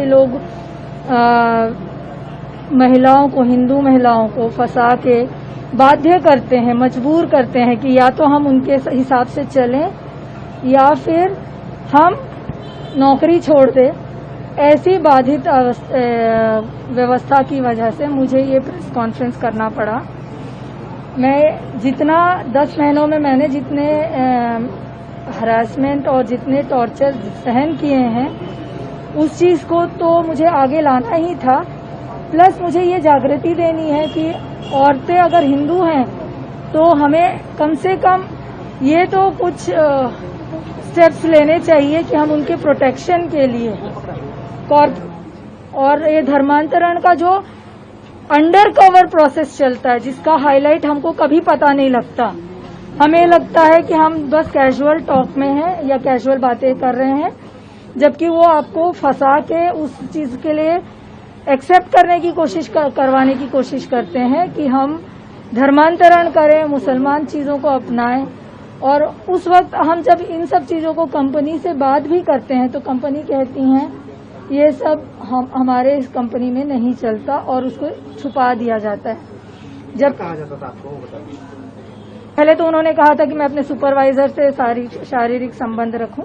लोग महिलाओं को, हिंदू महिलाओं को फंसा के बाध्य करते हैं, मजबूर करते हैं कि या तो हम उनके हिसाब से चलें या फिर हम नौकरी छोड़ दें। ऐसी बाधित व्यवस्था की वजह से मुझे ये प्रेस कॉन्फ्रेंस करना पड़ा। मैं जितना 10 महीनों में मैंने जितने हरासमेंट और जितने टॉर्चर सहन किए हैं, उस चीज़ को तो मुझे आगे लाना ही था। प्लस मुझे ये जागृति देनी है कि औरतें अगर हिंदू हैं तो हमें कम से कम ये तो कुछ स्टेप्स लेने चाहिए कि हम उनके प्रोटेक्शन के लिए। और ये धर्मांतरण का जो अंडर कवर प्रोसेस चलता है, जिसका हाईलाइट हमको कभी पता नहीं लगता। हमें लगता है कि हम बस कैजुअल टॉक में हैं या कैजुअल बातें कर रहे हैं, जबकि वो आपको फंसा के उस चीज के लिए एक्सेप्ट करने की कोशिश करवाने की कोशिश करते हैं कि हम धर्मांतरण करें, मुसलमान चीजों को अपनाएं। और उस वक्त हम जब इन सब चीजों को कंपनी से बात भी करते हैं तो कंपनी कहती हैं ये सब हमारे इस कंपनी में नहीं चलता और उसको छुपा दिया जाता है। जब कहा जाता था आपको, पहले तो उन्होंने कहा था कि मैं अपने सुपरवाइजर से शारीरिक संबंध रखूं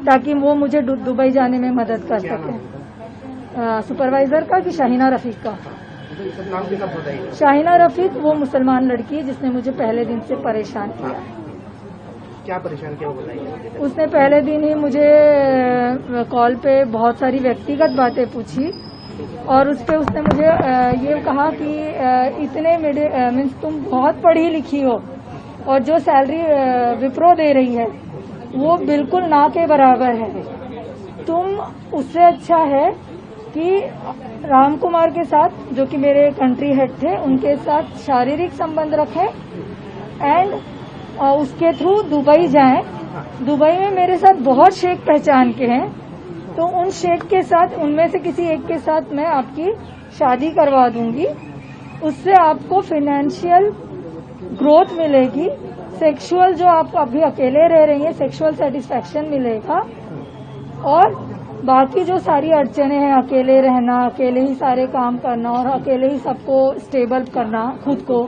ताकि वो मुझे दुबई जाने में मदद कर सके। सुपरवाइजर का कि शाहिना रफीक का? नाम के सब बताइए। शाहिना रफीक वो मुसलमान लड़की है जिसने मुझे पहले दिन से परेशान किया। क्या परेशान किया वो बताइए। उसने पहले दिन ही मुझे कॉल पे बहुत सारी व्यक्तिगत बातें पूछी और उस पे उसने मुझे ये कहा कि इतने मीन्स तुम बहुत पढ़ी लिखी हो और जो सैलरी विप्रो दे रही है वो बिल्कुल ना के बराबर है। तुम उससे अच्छा है कि राम कुमार के साथ, जो कि मेरे कंट्री हेड थे, उनके साथ शारीरिक संबंध रखें एंड उसके थ्रू दुबई जाएं। दुबई में मेरे साथ बहुत शेख पहचान के हैं, तो उन शेख के साथ, उनमें से किसी एक के साथ मैं आपकी शादी करवा दूंगी। उससे आपको फाइनेंशियल ग्रोथ मिलेगी, सेक्सुअल जो आप अभी अकेले रह रही हैं सेक्सुअल सेटिस्फैक्शन मिलेगा, और बाकी जो सारी अड़चने हैं, अकेले रहना, अकेले ही सारे काम करना और अकेले ही सबको स्टेबल करना खुद को,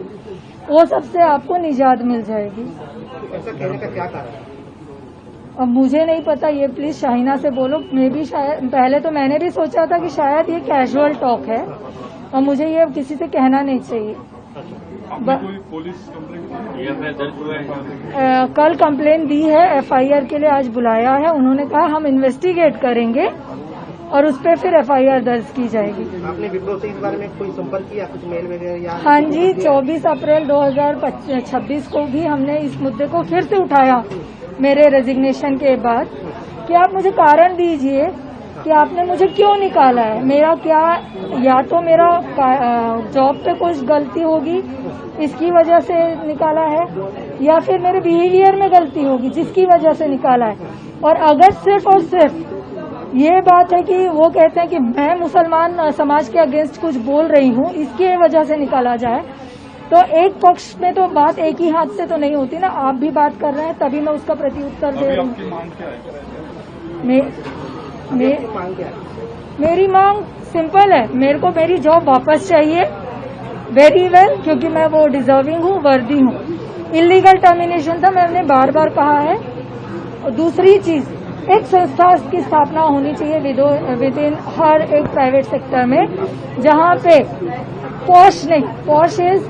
वो सबसे आपको निजात मिल जाएगी। ऐसा कहने का क्या कारण है? अब मुझे नहीं पता, ये प्लीज शाहिना से बोलो। मैं भी शायद पहले तो मैंने भी सोचा था कि शायद ये कैजुअल टॉक है और मुझे ये किसी से कहना नहीं चाहिए। कोई पुलिस कंप्लेंट दर्ज हुआ है? कल कंप्लेंट दी है, एफआईआर के लिए आज बुलाया है। उन्होंने कहा हम इन्वेस्टिगेट करेंगे और उस पर फिर एफआईआर दर्ज की जाएगी। आपने विप्रो से इस बारे में कोई संपर्क किया, कुछ मेल वगैरह या? हाँ जी, 24 अप्रैल 2026 को भी हमने इस मुद्दे को फिर से उठाया मेरे रेजिग्नेशन के बाद कि आप मुझे कारण दीजिए कि आपने मुझे क्यों निकाला है। मेरा क्या, या तो मेरा जॉब पे कुछ गलती होगी इसकी वजह से निकाला है, या फिर मेरे बिहेवियर में गलती होगी जिसकी वजह से निकाला है। और अगर सिर्फ और सिर्फ ये बात है कि वो कहते हैं कि मैं मुसलमान समाज के अगेंस्ट कुछ बोल रही हूँ, इसकी वजह से निकाला जाए, तो एक पक्ष में तो बात एक ही हाथ से तो नहीं होती ना। आप भी बात कर रहे हैं तभी मैं उसका प्रत्युत्तर दे रही हूँ। मेरी मांग सिंपल है, मेरे को मेरी जॉब वापस चाहिए, वेरी वेल, क्योंकि मैं वो डिजर्विंग हूँ, वर्दी हूँ। इलीगल टर्मिनेशन था, मैंने बार बार कहा है। और दूसरी चीज, एक संस्था की स्थापना होनी चाहिए विद इन हर एक प्राइवेट सेक्टर में, जहाँ पे पॉश नहीं, पॉश इज,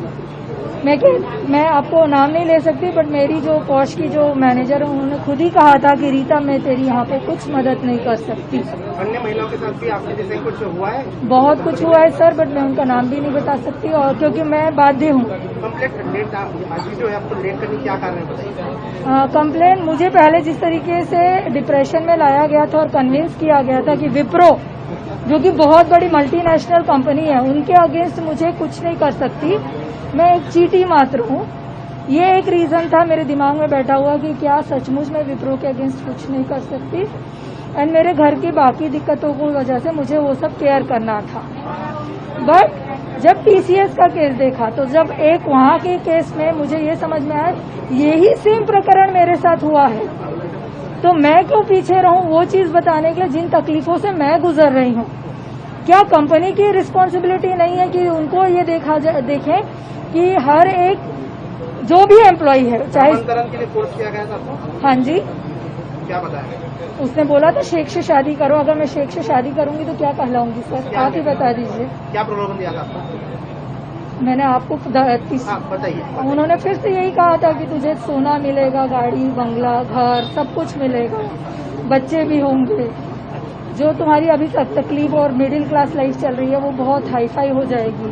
मैं आपको नाम नहीं ले सकती, बट मेरी जो पॉश की जो मैनेजर है उन्होंने खुद ही कहा था कि रीता मैं तेरी यहाँ पे कुछ मदद नहीं कर सकती। अन्य महिलाओं के साथ भी आपके जैसे कुछ हुआ है? बहुत कुछ हुआ है सर, बट मैं उनका नाम भी नहीं बता सकती, और क्योंकि मैं बाध्य हूँ। कंप्लेंट आज जो है आपको लेट करने क्या कारण है बताइए? कंप्लेंट मुझे पहले जिस तरीके से डिप्रेशन में लाया गया था और कन्विंस किया गया था कि विप्रो, जो कि बहुत बड़ी मल्टीनेशनल कंपनी है, उनके अगेंस्ट मुझे कुछ नहीं कर सकती, मैं एक चीटी मात्र हूँ, ये एक रीजन था मेरे दिमाग में बैठा हुआ कि क्या सचमुच मैं विप्रो के अगेंस्ट कुछ नहीं कर सकती। एंड मेरे घर की बाकी दिक्कतों की वजह से मुझे वो सब केयर करना था। बट जब टीसीएस का केस देखा, तो जब एक वहाँ के केस में मुझे ये समझ में आया यही सेम प्रकरण मेरे साथ हुआ है, तो मैं क्यों पीछे रहूं वो चीज बताने के जिन तकलीफों से मैं गुजर रही हूँ। क्या कंपनी की रिस्पॉन्सिबिलिटी नहीं है कि उनको ये देखें कि हर एक जो भी एम्प्लॉय है चाहे नामांतरण के लिए फोर्स किया गया था आपको? हाँ जी, क्या बताया? उसने बोला था शेख से शादी करो। अगर मैं शेख से शादी करूंगी तो क्या कहलाऊंगी सर, आप ही बता दीजिए। क्या प्रलोभन दिया था आपको? मैंने आपको बताइए। उन्होंने फिर से यही कहा था कि तुझे सोना मिलेगा, गाड़ी बंगला घर सब कुछ मिलेगा, बच्चे भी होंगे, जो तुम्हारी अभी तक तकलीफ और मिडिल क्लास लाइफ चल रही है वो बहुत हाई फाई हो जाएगी।